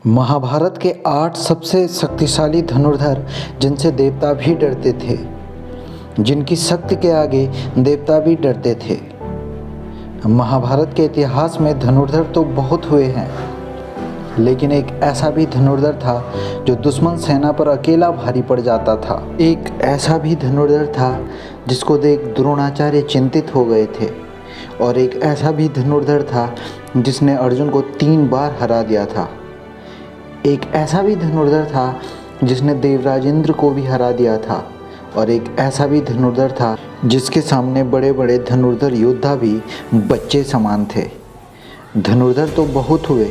महाभारत के 8 सबसे शक्तिशाली धनुर्धर जिनसे देवता भी डरते थे, जिनकी शक्ति के आगे देवता भी डरते थे। महाभारत के इतिहास में धनुर्धर तो बहुत हुए हैं, लेकिन एक ऐसा भी धनुर्धर था जो दुश्मन सेना पर अकेला भारी पड़ जाता था। एक ऐसा भी धनुर्धर था जिसको देख द्रोणाचार्य चिंतित हो गए थे, और एक ऐसा भी धनुर्धर था जिसने अर्जुन को 3 बार हरा दिया था। एक ऐसा भी धनुर्धर था जिसने देवराज इंद्र को भी हरा दिया था, और एक ऐसा भी धनुर्धर था जिसके सामने बड़े बड़े धनुर्धर योद्धा भी बच्चे समान थे। धनुर्धर तो बहुत हुए,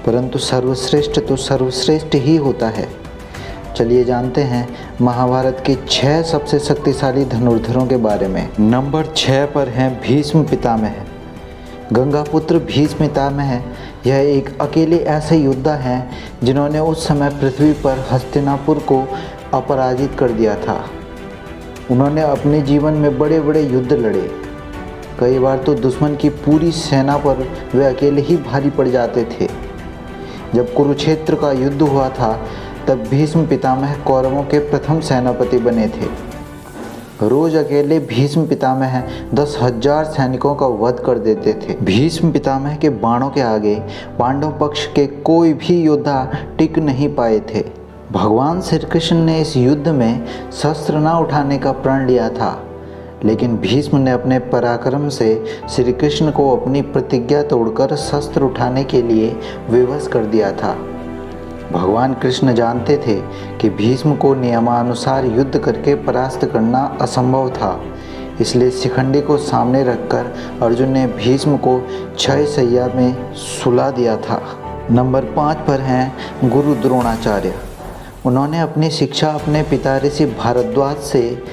परंतु सर्वश्रेष्ठ तो सर्वश्रेष्ठ ही होता है। चलिए जानते हैं महाभारत के 6 सबसे शक्तिशाली धनुर्धरों के बारे में। नंबर 6 पर हैं भीष्म पितामह। गंगापुत्र भीष्म पितामह यह एक अकेले ऐसे योद्धा हैं जिन्होंने उस समय पृथ्वी पर हस्तिनापुर को अपराजित कर दिया था। उन्होंने अपने जीवन में बड़े बड़े युद्ध लड़े। कई बार तो दुश्मन की पूरी सेना पर वे अकेले ही भारी पड़ जाते थे। जब कुरुक्षेत्र का युद्ध हुआ था तब भीष्म पितामह कौरवों के प्रथम सेनापति बने थे। रोज अकेले भीष्म पितामह 10,000 सैनिकों का वध कर देते थे। भीष्म पितामह के बाणों के आगे पांडव पक्ष के कोई भी योद्धा टिक नहीं पाए थे। भगवान श्री कृष्ण ने इस युद्ध में शस्त्र न उठाने का प्रण लिया था, लेकिन भीष्म ने अपने पराक्रम से श्री कृष्ण को अपनी प्रतिज्ञा तोड़कर शस्त्र उठाने के लिए विवश कर दिया था। भगवान कृष्ण जानते थे कि भीष्म को नियमानुसार युद्ध करके परास्त करना असंभव था, इसलिए शिखंडी को सामने रखकर अर्जुन ने भीष्म को क्षय शैया में सुला दिया था। नंबर 5 पर हैं गुरु द्रोणाचार्य। उन्होंने अपनी शिक्षा अपने पिता ऋषि भारद्वाज से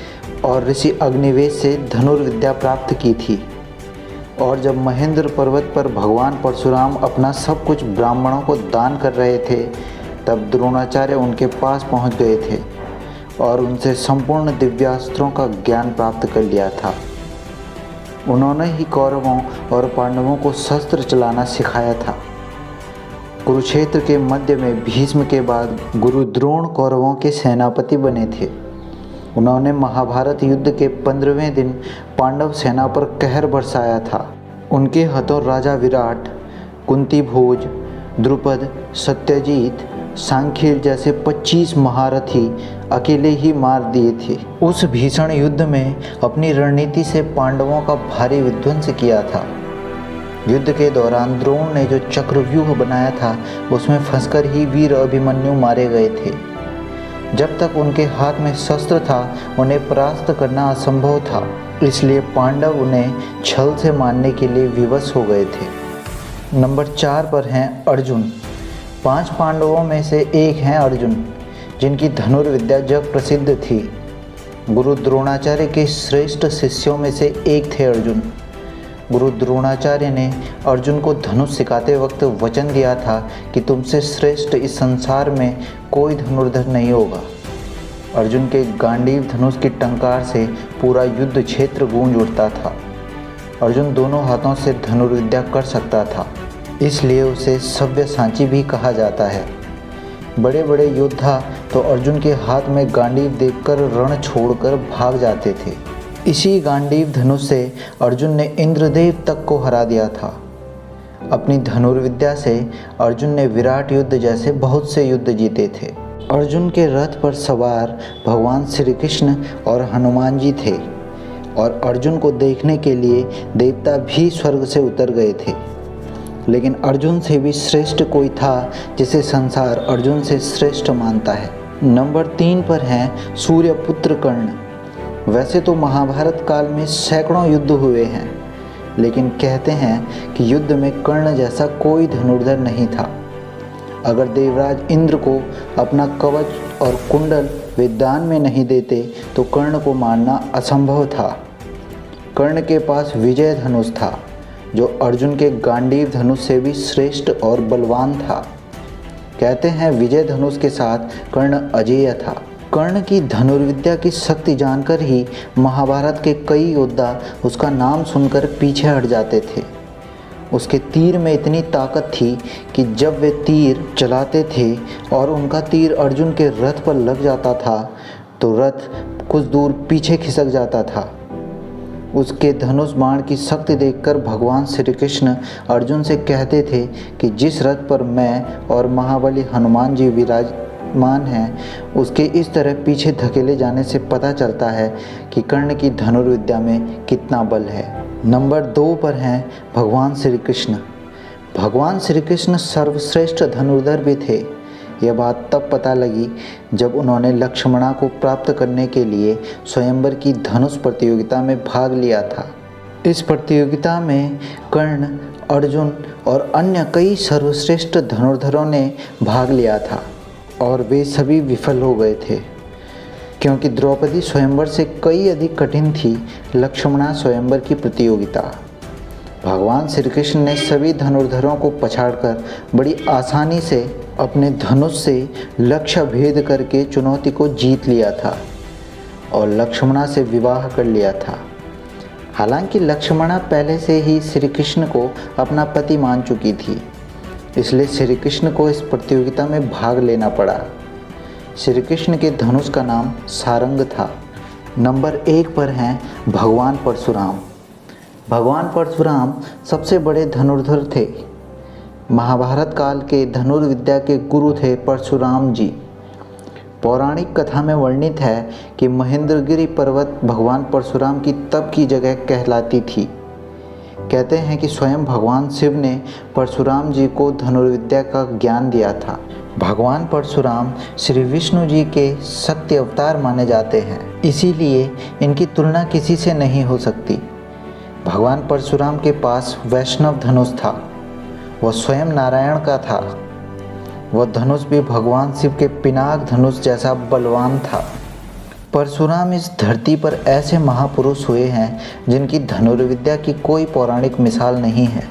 और ऋषि अग्निवेश से धनुर्विद्या प्राप्त की थी, और जब महेंद्र पर्वत पर भगवान परशुराम अपना सब कुछ ब्राह्मणों को दान कर रहे थे, तब द्रोणाचार्य उनके पास पहुंच गए थे और उनसे संपूर्ण दिव्यास्त्रों का ज्ञान प्राप्त कर लिया था। उन्होंने ही कौरवों और पांडवों को शस्त्र चलाना सिखाया था। कुरुक्षेत्र के मध्य में भीष्म के बाद गुरु द्रोण कौरवों के सेनापति बने थे। उन्होंने महाभारत युद्ध के 15वें दिन पांडव सेना पर कहर बरसाया था। उनके हाथों राजा विराट, कुंती भोज, द्रुपद, सत्यजीत, सांखिल जैसे 25 महारथी अकेले ही मार दिए थे। उस भीषण युद्ध में अपनी रणनीति से पांडवों का भारी विध्वंस किया था। युद्ध के दौरान द्रोण ने जो चक्रव्यूह बनाया था उसमें फंसकर ही वीर अभिमन्यु मारे गए थे। जब तक उनके हाथ में शस्त्र था उन्हें परास्त करना असंभव था, इसलिए पांडव उन्हें छल से मारने के लिए विवश हो गए थे। नंबर 4 पर हैं अर्जुन। 5 पांडवों में से एक हैं अर्जुन, जिनकी धनुर्विद्या जग प्रसिद्ध थी। गुरु द्रोणाचार्य के श्रेष्ठ शिष्यों में से एक थे अर्जुन। गुरु द्रोणाचार्य ने अर्जुन को धनुष सिखाते वक्त वचन दिया था कि तुमसे श्रेष्ठ इस संसार में कोई धनुर्धर नहीं होगा। अर्जुन के गांडीव धनुष की टंकार से पूरा युद्ध क्षेत्र गूंज उठता था। अर्जुन दोनों हाथों से धनुर्विद्या कर सकता था, इसलिए उसे सव्यसाची भी कहा जाता है। बड़े बड़े योद्धा तो अर्जुन के हाथ में गांडीव देखकर रण छोड़कर भाग जाते थे। इसी गांडीव धनुष से अर्जुन ने इंद्रदेव तक को हरा दिया था। अपनी धनुर्विद्या से अर्जुन ने विराट युद्ध जैसे बहुत से युद्ध जीते थे। अर्जुन के रथ पर सवार भगवान श्री कृष्ण और हनुमान जी थे, और अर्जुन को देखने के लिए देवता भी स्वर्ग से उतर गए थे। लेकिन अर्जुन से भी श्रेष्ठ कोई था जिसे संसार अर्जुन से श्रेष्ठ मानता है। नंबर 3 पर हैं सूर्यपुत्र कर्ण। वैसे तो महाभारत काल में सैकड़ों युद्ध हुए हैं, लेकिन कहते हैं कि युद्ध में कर्ण जैसा कोई धनुर्धर नहीं था। अगर देवराज इंद्र को अपना कवच और कुंडल वे दान में नहीं देते तो कर्ण को मारना असंभव था। कर्ण के पास विजय धनुष था, जो अर्जुन के गांडीव धनुष से भी श्रेष्ठ और बलवान था। कहते हैं विजय धनुष के साथ कर्ण अजेय था। कर्ण की धनुर्विद्या की शक्ति जानकर ही महाभारत के कई योद्धा उसका नाम सुनकर पीछे हट जाते थे। उसके तीर में इतनी ताकत थी कि जब वे तीर चलाते थे और उनका तीर अर्जुन के रथ पर लग जाता था तो रथ कुछ दूर पीछे खिसक जाता था। उसके धनुष बाण की शक्ति देखकर भगवान श्री कृष्ण अर्जुन से कहते थे कि जिस रथ पर मैं और महाबली हनुमान जी विराजमान हैं, उसके इस तरह पीछे धकेले जाने से पता चलता है कि कर्ण की धनुर्विद्या में कितना बल है। नंबर 2 पर हैं भगवान श्री कृष्ण। भगवान श्री कृष्ण सर्वश्रेष्ठ धनुर्धर भी थे। यह बात तब पता लगी जब उन्होंने लक्ष्मणा को प्राप्त करने के लिए स्वयंवर की धनुष प्रतियोगिता में भाग लिया था। इस प्रतियोगिता में कर्ण, अर्जुन और अन्य कई सर्वश्रेष्ठ धनुर्धरों ने भाग लिया था और वे सभी विफल हो गए थे, क्योंकि द्रौपदी स्वयंवर से कई अधिक कठिन थी लक्ष्मणा स्वयंवर की प्रतियोगिता। भगवान श्री कृष्ण ने सभी धनुर्धरों को पछाड़कर बड़ी आसानी से अपने धनुष से लक्ष्य भेद करके चुनौती को जीत लिया था और लक्ष्मणा से विवाह कर लिया था। हालांकि लक्ष्मणा पहले से ही श्री कृष्ण को अपना पति मान चुकी थी, इसलिए श्री कृष्ण को इस प्रतियोगिता में भाग लेना पड़ा। श्री कृष्ण के धनुष का नाम सारंग था। नंबर 1 पर हैं भगवान परशुराम। भगवान परशुराम सबसे बड़े धनुर्धर थे। महाभारत काल के धनुर्विद्या के गुरु थे परशुराम जी। पौराणिक कथा में वर्णित है कि महेंद्रगिरी पर्वत भगवान परशुराम की तप की जगह कहलाती थी। कहते हैं कि स्वयं भगवान शिव ने परशुराम जी को धनुर्विद्या का ज्ञान दिया था। भगवान परशुराम श्री विष्णु जी के शक्ति अवतार माने जाते हैं, इसीलिए इनकी तुलना किसी से नहीं हो सकती। भगवान परशुराम के पास वैष्णव धनुष था, वह स्वयं नारायण का था। वह धनुष भी भगवान शिव के पिनाक धनुष जैसा बलवान था। परशुराम इस धरती पर ऐसे महापुरुष हुए हैं जिनकी धनुर्विद्या की कोई पौराणिक मिसाल नहीं है।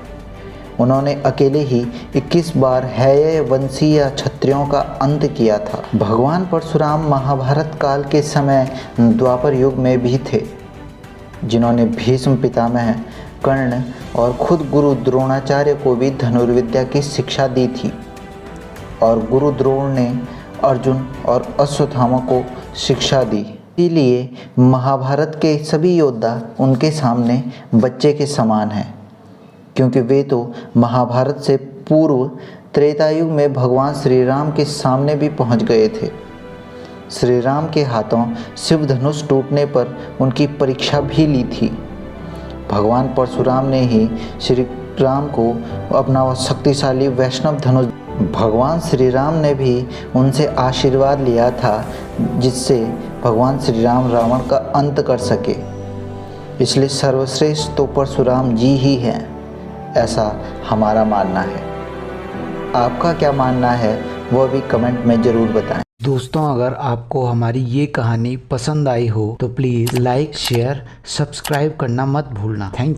उन्होंने अकेले ही 21 बार हैय वंशीय क्षत्रियों का अंत किया था। भगवान परशुराम महाभारत काल के समय द्वापर युग में भी थे, जिन्होंने भीष्म पितामह, कर्ण और खुद गुरु द्रोणाचार्य को भी धनुर्विद्या की शिक्षा दी थी और गुरु द्रोण ने अर्जुन और अश्वत्थामा को शिक्षा दी। इसीलिए महाभारत के सभी योद्धा उनके सामने बच्चे के समान हैं, क्योंकि वे तो महाभारत से पूर्व त्रेता युग में भगवान श्री राम के सामने भी पहुंच गए थे। श्री राम के हाथों शिव धनुष टूटने पर उनकी परीक्षा भी ली थी। भगवान परशुराम ने ही श्री राम को अपना वह शक्तिशाली वैष्णव धनुष, भगवान श्री राम ने भी उनसे आशीर्वाद लिया था, जिससे भगवान श्री राम रावण का अंत कर सके। इसलिए सर्वश्रेष्ठ तो परशुराम जी ही हैं, ऐसा हमारा मानना है। आपका क्या मानना है वह भी कमेंट में ज़रूर बताएं। दोस्तों, अगर आपको हमारी ये कहानी पसंद आई हो तो प्लीज़ लाइक, शेयर, सब्सक्राइब करना मत भूलना। Thank you.